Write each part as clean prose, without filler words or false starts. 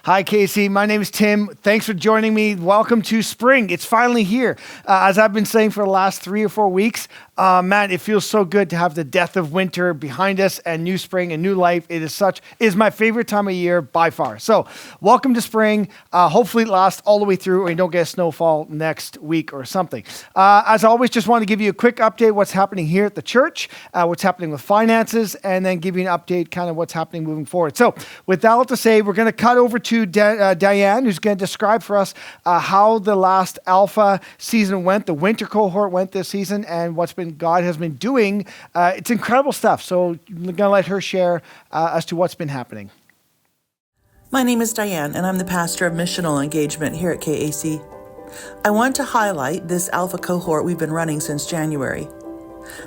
Hi, Casey. My name is Tim. Thanks for joining me. Welcome to spring. It's finally here. As I've been saying for the last 3 or 4 weeks, man, it feels so good to have the death of winter behind us and new spring and new life. It is my favorite time of year by far. So welcome to spring. Hopefully it lasts all the way through or you don't get a snowfall next week or something. As always, just want to give you a quick update what's happening here at the church, what's happening with finances, and then give you an update kind of what's happening moving forward. So with that all to say, we're going to cut over to Diane, who's going to describe for us how the last Alpha season went, the winter cohort went this season, and God has been doing. It's incredible stuff. So I'm going to let her share as to what's been happening. My name is Diane, and I'm the pastor of missional engagement here at KAC. I want to highlight this Alpha cohort we've been running since January.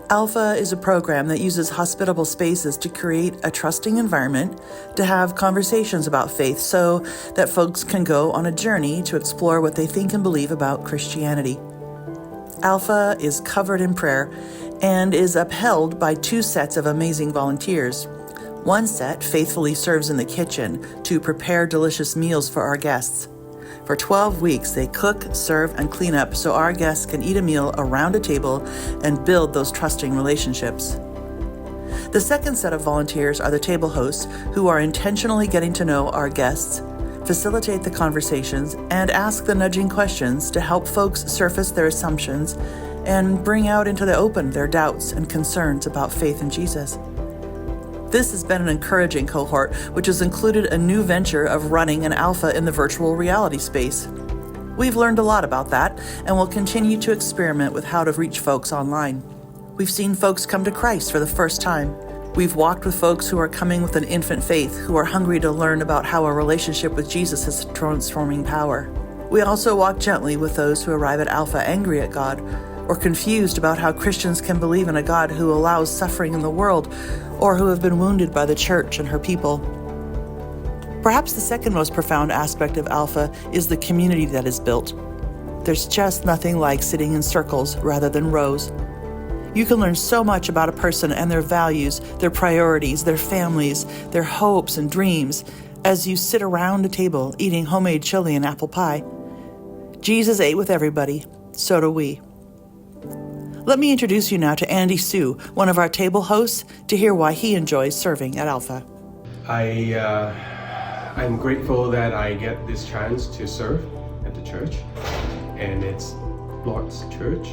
Alpha is a program that uses hospitable spaces to create a trusting environment to have conversations about faith so that folks can go on a journey to explore what they think and believe about Christianity. Alpha is covered in prayer and is upheld by 2 sets of amazing volunteers. One set faithfully serves in the kitchen to prepare delicious meals for our guests. For 12 weeks, they cook, serve, and clean up so our guests can eat a meal around a table and build those trusting relationships. The second set of volunteers are the table hosts who are intentionally getting to know our guests, facilitate the conversations, and ask the nudging questions to help folks surface their assumptions and bring out into the open their doubts and concerns about faith in Jesus. This has been an encouraging cohort, which has included a new venture of running an Alpha in the virtual reality space. We've learned a lot about that, and will continue to experiment with how to reach folks online. We've seen folks come to Christ for the first time. We've walked with folks who are coming with an infant faith, who are hungry to learn about how a relationship with Jesus has transforming power. We also walk gently with those who arrive at Alpha angry at God, or confused about how Christians can believe in a God who allows suffering in the world, or who have been wounded by the church and her people. Perhaps the second most profound aspect of Alpha is the community that is built. There's just nothing like sitting in circles rather than rows. You can learn so much about a person and their values, their priorities, their families, their hopes and dreams as you sit around a table eating homemade chili and apple pie. Jesus ate with everybody, so do we. Let me introduce you now to Andy Sue, one of our table hosts, to hear why he enjoys serving at Alpha. I'm grateful that I get this chance to serve at the church, and it's Lord's church.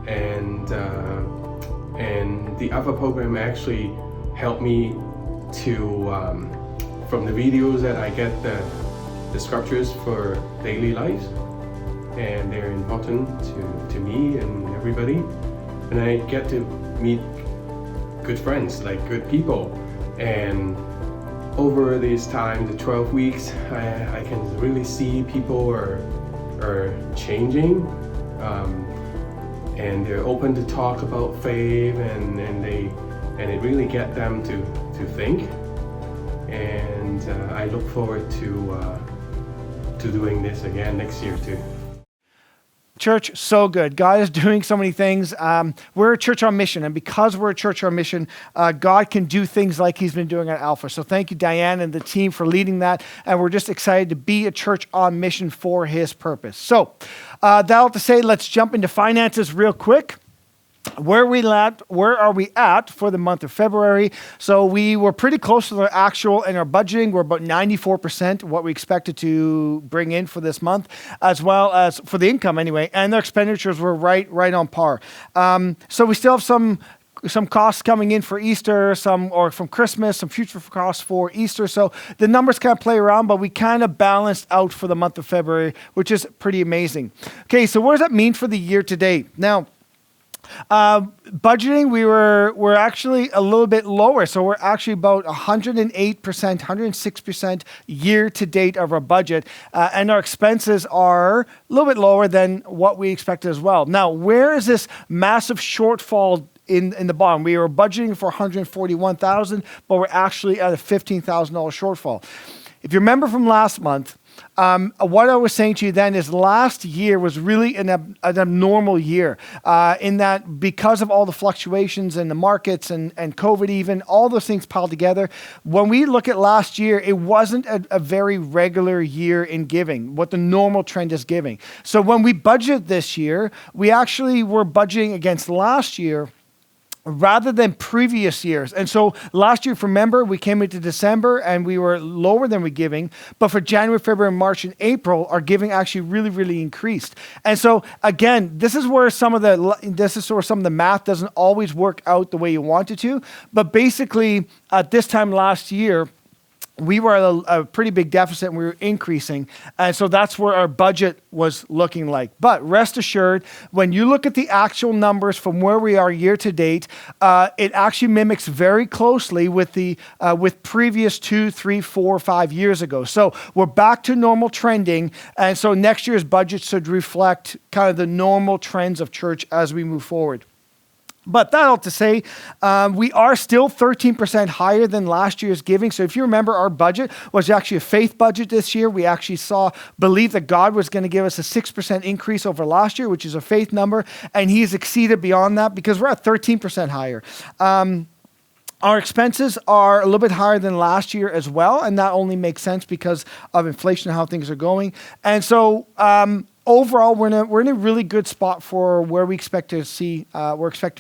And the Alpha program actually helped me to, from the videos that I get the scriptures for daily life, and they're important to me and everybody. And I get to meet good friends, like good people. And over this time, the 12 weeks, I can really see people are changing. And they're open to talk about faith, and it really get them to think. And I look forward to doing this again next year too. Church, so good. God is doing so many things. We're a church on mission, and because we're a church on mission, God can do things like he's been doing at Alpha. So thank you, Diane, and the team for leading that, and we're just excited to be a church on mission for his purpose. So that'll to say, let's jump into finances real quick. Where are we at for the month of February? So we were pretty close to the actual in our budgeting. We're about 94% what we expected to bring in for this month, as well as for the income anyway. And the expenditures were right on par. So we still have some costs coming in for Easter, or from Christmas, some future costs for Easter. So the numbers kind of play around, but we kind of balanced out for the month of February, which is pretty amazing. Okay, so what does that mean for the year to date? Now, budgeting, we're actually a little bit lower. So we're actually about 108%, 106% year to date of our budget. And our expenses are a little bit lower than what we expected as well. Now, where is this massive shortfall in the bottom? We were budgeting for $141,000, but we're actually at a $15,000 shortfall. If you remember from last month, what I was saying to you then is last year was really an abnormal year in that because of all the fluctuations in the markets and COVID even, all those things piled together. When we look at last year, it wasn't a very regular year in giving, what the normal trend is giving. So when we budgeted this year, we actually were budgeting against last year rather than previous years. And so last year, if you remember, we came into December and we were lower than we're giving, but for January, February, March, and April, our giving actually really, really increased. And so again, this is where some of the math doesn't always work out the way you want it to. But basically, at this time last year, we were at a pretty big deficit and we were increasing. And so that's where our budget was looking like. But rest assured, when you look at the actual numbers from where we are year to date, it actually mimics very closely with previous 2, 3, 4, 5 years ago. So we're back to normal trending. And so next year's budget should reflect kind of the normal trends of church as we move forward. But that all to say, we are still 13% higher than last year's giving. So if you remember, our budget was actually a faith budget this year. We actually believed that God was going to give us a 6% increase over last year, which is a faith number. And he's exceeded beyond that because we're at 13% higher. Our expenses are a little bit higher than last year as well. And that only makes sense because of inflation and how things are going. And so overall, we're in a really good spot for where we expect to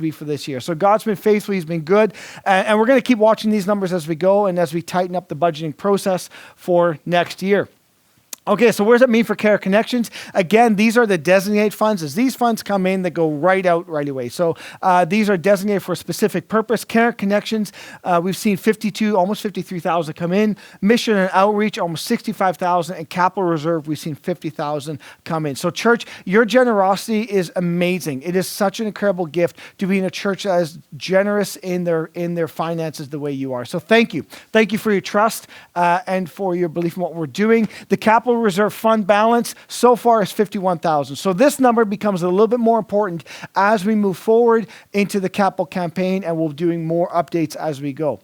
be for this year. So God's been faithful, he's been good, and we're going to keep watching these numbers as we go and as we tighten up the budgeting process for next year. Okay, so what does that mean for Care Connections? Again, these are the designated funds. As these funds come in, they go right out right away. So these are designated for a specific purpose. Care Connections, we've seen almost 53,000 come in. Mission and Outreach, almost 65,000. And Capital Reserve, we've seen 50,000 come in. So church, your generosity is amazing. It is such an incredible gift to be in a church that is generous in their finances the way you are. So thank you. Thank you for your trust and for your belief in what we're doing. The Capital Reserve fund balance so far is 51,000. So this number becomes a little bit more important as we move forward into the capital campaign, and we'll be doing more updates as we go.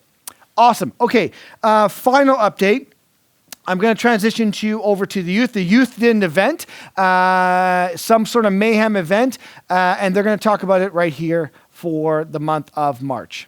Awesome. Okay, final update. I'm going to transition you over to the youth. The youth did an event, some sort of Mayhem event, and they're going to talk about it right here for the month of March.